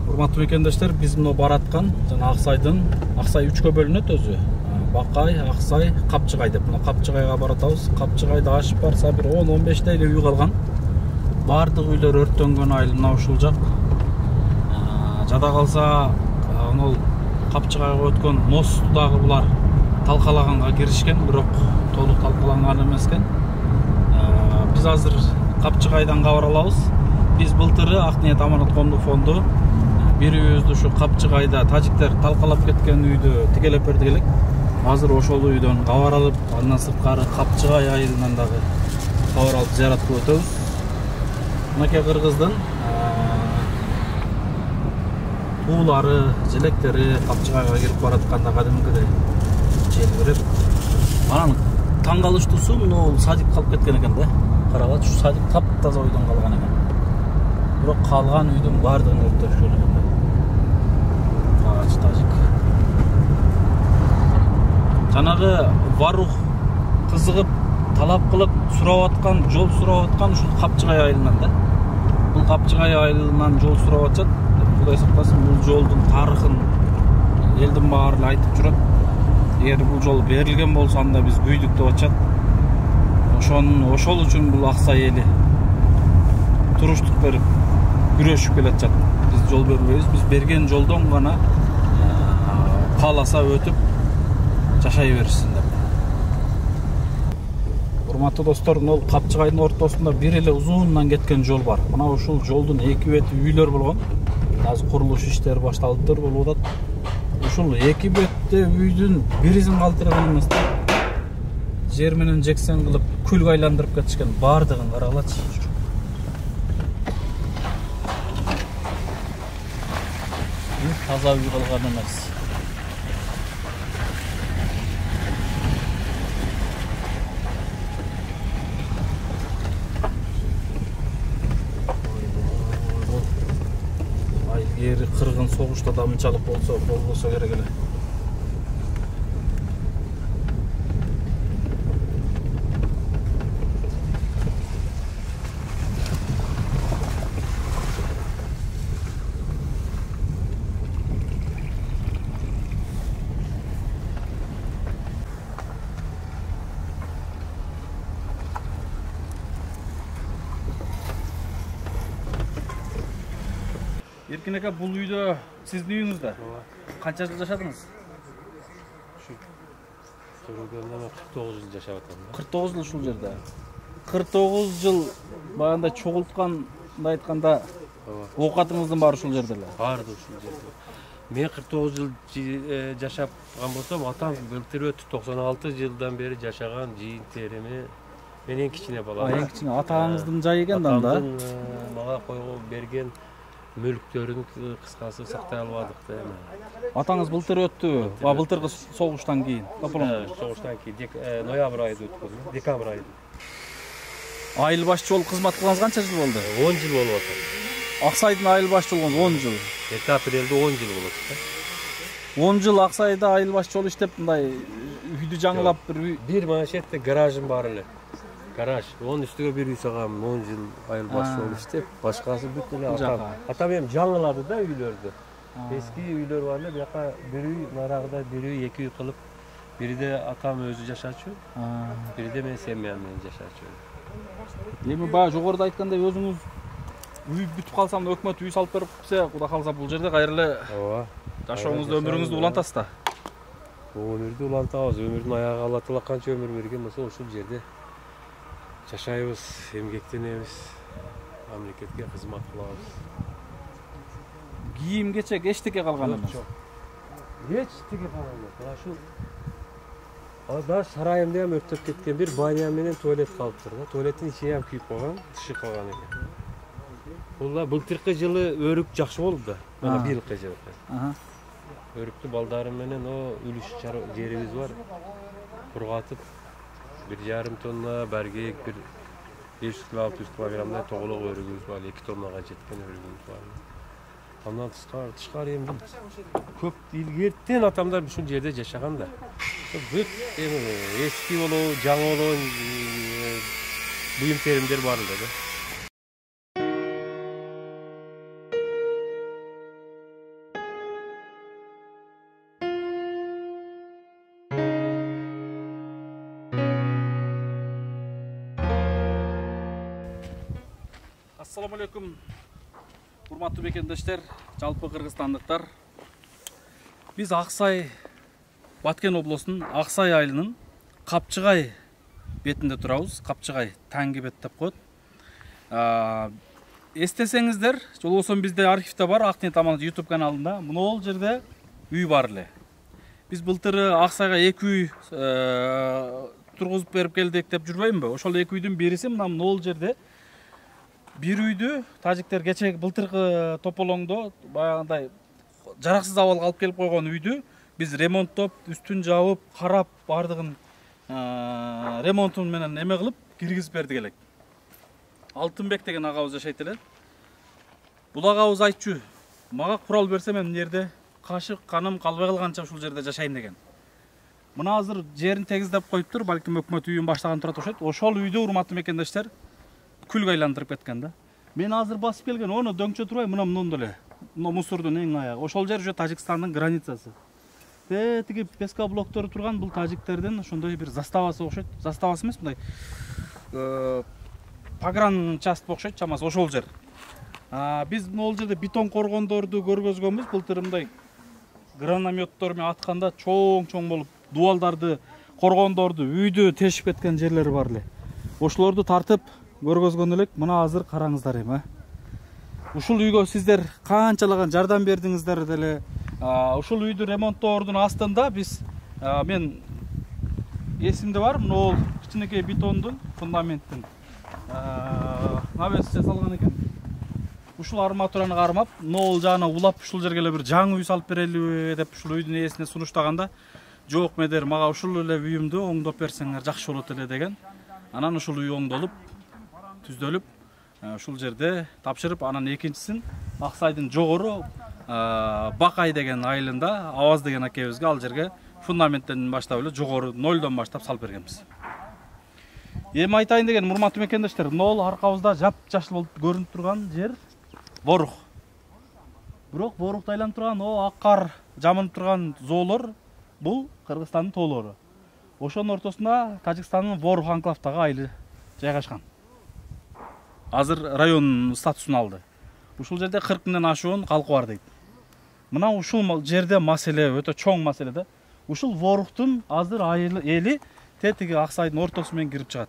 Урматтуу мекендештер, биз мына бараткан жана Аксай 3кө бөлүнөт өзү. Бакай, Аксай, Капчыгай деп. Мына Капчыгайга баратабыз. Капчыгайда ашып барса бир 10-15 эле үй калган. Бардык үйлөр өрттөнгөн айыл мына ушул жак. Жада калса, анол Капчыгайга өткөн мосту дагы булар талкалаганга киришкен, бирок толук талкаланган эмес экен. Биз азыр Капчыгайдан кабар алабыз. Биз былтыры Ак Ниет Аманат коомдук фонду бирибизди ушу Капчыгайда тажиктер талкалап кеткен үйдү тигелеп бердик элек. Азыр ошол үйдөн кабар алып, андан сырткары Капчыгай айылынан дагы кабар алып зыярат кылып өтөбүз. Мынакей кыргыздын туулары, желектери Капчыгайга кирип баратканда кадимгидей желбиреп. Анан таң калыштуусу мына садик калып кеткен экен да. Карагыла, ушу садик таптаза үйдөн калган экен. Бирок калган үйдүн бардыгын өрттөшкөн экен. Тажик. Жанагы Варух кызыгып, талап кылып сурап аткан, жол сурап аткан ушул Капчыгай айылынан да. Бул Капчыгай айылынан жол сурап атышат. Кудай сактасын, бул жолдун тарыхын элдин баары эле айтып жүрөт. Эгер бул жол берилген болсо, анда биз күйдүк деп атышат. Ошол үчүн бул Аксай эли туруштук берип күрөшүп келатышат. Биз жол бербейбиз. Биз берген жолдон гана кааласа өтүп жашай беришсин деп. Урматтуу достор, мына Капчыгайдын ортосунда бир эле узундан кеткен жол бар. Мына ушул жолдун эки бети үйлөр болгон. Азыр курулуш иштери башталыптыр, болуп атат. Ушул эки бетте үйдүн бирисин калтырган эмес да. Жер менен жексен кылып күлгө айландырып кетишкен, бардыгын карагылачы. Таза үй калган эмес. Айыл кыргын согушта да мынчалык болбосо керек эле. Эркин ака, бул үйдө сиздин үйүңүз да? Канча жыл жашадыңыз? Төрөлгөндөн 49 жыл жашап атам. 49 жыл ушул жерде. 49 жыл баягындай чогултканда айтканда оокатыңыздын баары ушул жерде эле. Баарды ушул жерде. Мен 49 жыл жашап калган болсом, атам былтыр өтүп 96 жылдан бери жашаган жыйын терими. Мен эң кичине бала. Эң кичине атаңыздын жайы экен да анда. Мага койгон берген мүлктөрүн кыскасы сактай албадык да. Атаңыз былтыр өттүбү? Былтыркы согуштан кийин. Согуштан кийин ноябрь айында өткөн, декабрь айында. Айыл башчы болуп кызмат кылганыңыз канча жыл болду? 10 жыл болуп атат. Аксайдын айыл башчы болгонуңуз 10 жыл. Апрелде 10 жыл болот да. 10 жыл Аксайда айыл башчы болуп иштеп, мындай үйдү жаңылап бир маншетте гаражым бар эле. Гараж. Onun üstüne bir üsagam 10 yıl ayılbaşı olmuş işte. Başkası bütün atam. Atam hem canlılardı da üylördü. Eski üylör vardı. Bir üy narağda bir üy iki üy kılıp biri de atam özü yaşaçıyor. Biri de ben sevmeyenlerin yaşaçıyor. Эми баягы жогоруда айткандай өзүңүз үй бүтүп калсам да өкмөт үй салып берип калса, кудай калса бул жерде кайра эле жашооңузду өмүрүңүздү улантасыз да. Өмүрдү улантабыз. Өмүрдүн аягы Алла Таала канча өмүр берген болсо ушул жерде жашайбыз, эмгектенебиз, мамлекетке кызмат кылабыз. Кийим кечек эчтеке калган эмес. Эчтеке калган эмес. Ушул да сарайымда ham өрттөп кеткен бир баня менен туалет калыптыр да. Туалеттин ичи ham күйүп калган, тышы калган экен. Бул да былтыркы жылы өрүк жакшы болду да. Мына быйылкы жылы. Өрүктү балдарым менен үлүш жерибиз бар. Кургатып 1,5 tonna bergek, 500-600 kilogramda to'g'liq o'rigimiz var, 2 tonnaga жеткен o'rigimiz var. Андан тышкары эми көп илгертен атамдар ушул жерде жашаган да. Бүт эски болобу, жаңы болобу буюм теримдер бар эле да. Assalamu alaikum. Урматтуу бекендештер, жалпы кыргызстандыктар. Биз Аксай, Баткен облусунун Аксай айылынын Капчыгай бетинде турабыз. Капчыгай таңги бет деп коет. Эстесеңиздер, жолбосо бизде архивде бар, Актен Аманат YouTube каналында мынол жерде үй бар эле. Биз былтыр Аксайга 2 үй тургузуп берип келдик деп жүрбөймүнбү? Ошол 2 үйдүн бириси мынол жерде. Bir үйдү тажиктер кече былтыркы тополоңдо баягындай жараксыз абалга алып келип койгон үйдү биз ремонттоп, үстүн жабып, карап, бардыгын ремонтун менен эме кылып киргизип бердик элек. Алтынбек деген агабыз жашайт эле. Бул агабыз айтчу, мага курал берсе мен жерде кашык, каным калбай калганча ушул жерде жашайын деген. Мына азыр жерин тегиздеп коюптур, балким өкмөт үйүн баштаган турат окшойт. Ошол үйдү урматтуу мекендештер күлгө айландырып кеткен да. Мен азыр басып келген, оны дөңчө турбай, мындан эле. Мына мусордун эң аягы. Ошол жер ушу Тажикстандын границасы. Тиги песка блоктору турган бул тажиктердин ошондой бир заставасы окшойт. Заставасы эмес, мындай погран часть окшойт, чамасы ошол жер. Биз могул жерде бетон коргондорду көргөзгөнбүз. Былтыр мындай гранометтор менен атканда чоң болуп, дубалдарды, коргондорду, үйдү тешип кеткен жерлери бар эле. Ошолорду тартып көргөзгөн элек. Мына азыр караңыздар эми. Ушул үйгө сиздер канчалаган жардам бердиңиздер деле. Ушул үйдү ремонттордун астында биз мен эсимде бар, могул кичинекей бетондун фундаменттин навес жасалган экен. Ушул арматураны кармап, могул жагына улап ушул жерге эле бир жаңы үй салып берелиби деп ушул үйдүн ээсине сунуштаганда, жок медер, мага ушул эле үйүмдү оңдоп берсеңер жакшы болот эле деген. Анан ушул үй оңдолуп түздөлүп, ушул жерде тапшырып, анан экинчисин Аксайдын жогору Бакай деген айылында Аваз деген акебизге ал жерге фундаменттен баштап эле жогору нолдон баштап салып бергенбиз. Эми айтайын деген урматтуу мекендештер, могул аркабызда жап-жашыл болуп көрүнүп турган жер Борук. Бирок Борукта айланып турган ак кар жамынып турган зоолор бул Кыргызстандын тоолору. Ошонун ортосунда Тажикстандын Борук анклавдагы айылы жайгашкан. Азыр район статусун алды. Ушул жерде 40 мыңдан ашуун калкы бар дейт. Мына ушул жерде маселе өтө чоң маселе да. Ушул Боруктун азыр айылы эли тетиги Аксайдын ортосу менен кирип чыгат.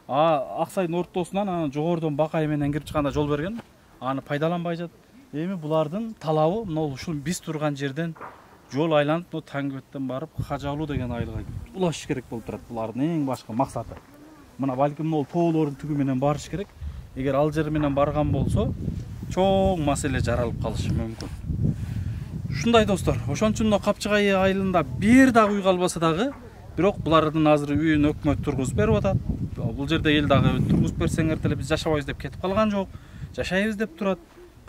Аксайдын ортосунан анан жогордон Бакай менен кирип чыкканда жол берген. Аны пайдаланбай жатат. Эми булардын талабы мына ушул биз турган жерден жол айланып, Таңгыбеттен барып Хажалуу деген айылга улашыш керек болуп турат. Булардын эң башкы максаты. Мына балким могул тоолордун түгү менен барыш керек. Эгер ал жер менен барган болсо, чоң маселе жаралып калышы мүмкүн. Ушундай достор, ошон үчүн Капчыгай айылында бир дагы үй калбаса дагы, бирок булардын азыр үйүн өкмөт тургузуп берип атат. Бул жерде эл дагы тургузуп берсеңер деле биз жашабайбыз деп кетип калган жок. Жашайбыз деп турат.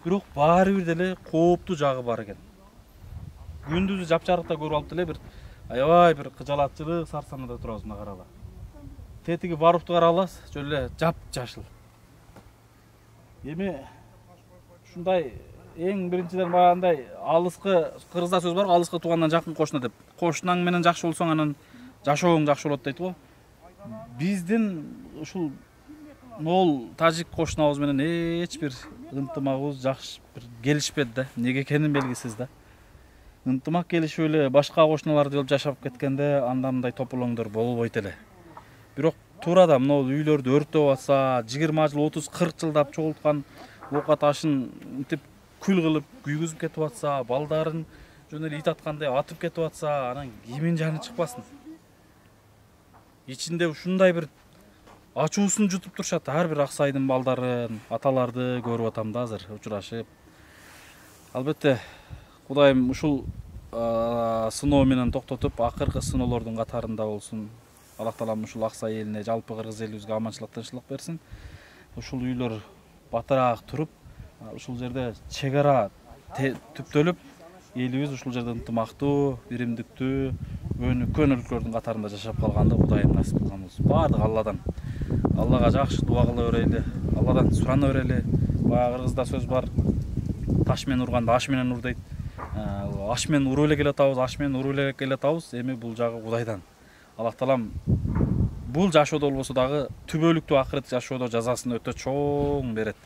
Бирок баары бир деле кооптуу жагы бар экен. Күндүзү жапжарыкта көрүп алып деле бир аябай бир кыжалатчылык сарсанада турабыз мына карала. Тетиги Барукту каралас, жөн эле жап-жашыл. Эми ушундай эң биринчиден баягындай алыскы кыргызда сөз бар, алыскы туугандан жакын кошуна деп. Кошунаң менен жакшы болсоң анан жашооң жакшы болот дейт го. Биздин ушул могул тажик кошунабыз менен эч бир ынтымагыбыз жакшы бир келишпеди да. Неге экенин белгисиз да. Ынтымак келишип эле башка кошуналарды болуп жашап кеткенде анда мындай тополоңдор болбойт эле. Бирок туура да мына үйлөрдү өртөп атса, 20 жыл, 30, 40 жылдап чогулткан ока ташын мынтип күл кылып күйгүзүп кетип атса, балдарын жөн эле ит аткандай атып кетип атса, анан кимин жаны чыкпасын. Ичинде ушундай бир ачуусун жутуп турушат. Ар бир Аксайдын балдарын, аталарды көрүп атам да азыр учурашып. Албетте, Кудайым ушул сыноо менен токтотуп, акыркы сыноолордун катарында болсун. Аллах таалам ушул Аксай элине, жалпы кыргыз элибизге аманчылык, тынччылык берсин. Ушул үйлөр батыраак туруп, ушул жерде чек ара түптөлүп элибиз ушул жерде ынтымактуу, биримдиктүү, өнүккөн өлкөлөрдүн катарында жашап калганды Кудайым насип кылган болсун. Баардыгы Алладан. Аллага жакшы дуа кыла берели, Алладан сурана берели. Баягы кыргызда сөз бар. Таш менен урганда аш менен ур дейт. Аш менен уруп эле келатабыз, аш менен уруп эле келатабыз. Эми бул жагы Кудайдан. Аллах таалам бул жашоодо болбосо дагы түбөлүктүү акырет жашоодо жазасын өтө чоң берет.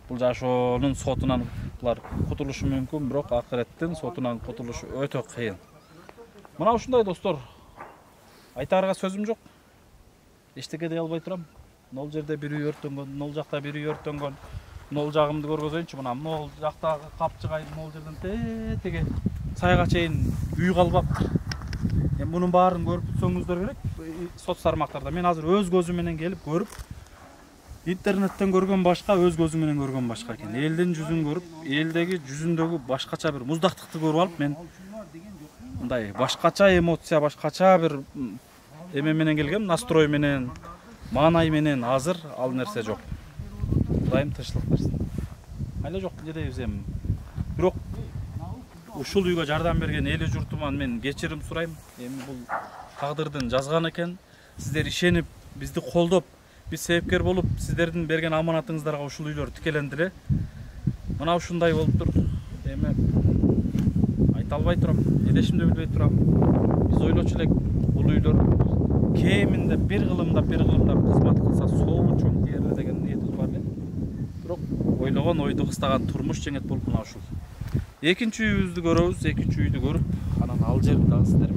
Бул жашоонун сотунан булар кутулушу мүмкүн, бирок акыреттин сотунан кутулушу өтө кыйын. Мына ушундай достор. Айтаарга сөзүм жок. Эчтеке дей албай турам. Нол жерде бир үй өрттөнгөн, нол жакта бир үй өрттөнгөн. Нол жагымды көргөзөйүнчү. Мына нол жактагы капчыгай нол жерден теге сайга чейин үй калбаптыр. Эми мунун баарын көрүп бүтсөңүздөр керек. Соц тармактарда мен азыр өз көзүм менен келип көрүп, интернеттен көргөн башка, өз көзүм менен көргөн башка экен. Элдин жүзүн көрүп, элдеги жүзүндөгү башкача бир муздактыкты көрүп алып, мен мындай башкача эмоция, башкача бир эме менен келгем, настрой менен, маанай менен азыр ал нерсе жок. Кудайым тынчтык берсин. Айла жок дедейбиз эми. Бирок ушул үйгө жардам берген эли журтуман мен кечирим сурайм. Эми бул тагдырдын жазган экен. Сиздер ишенип, бизди колдоп, биз себепкер болуп, сиздердин берген аманатыңыздарга ушул үйлөр тикеленди эле. Мына ушундай болуптур. Эми айта албай турам, эдешимди билбей турам. Биз ойлочу элек бул үйлөр кеминде бир кылымда кызмат кылса соолу чоң тиерле деген ниетибиз бар эле. Бирок ойлогон ойду кыстаган турмуш жеңет болуп мына ушул. Экинчи үйүбүздү көрөбүз, экинчи үйдү көрүп, анан ал жерди дагы сиздерге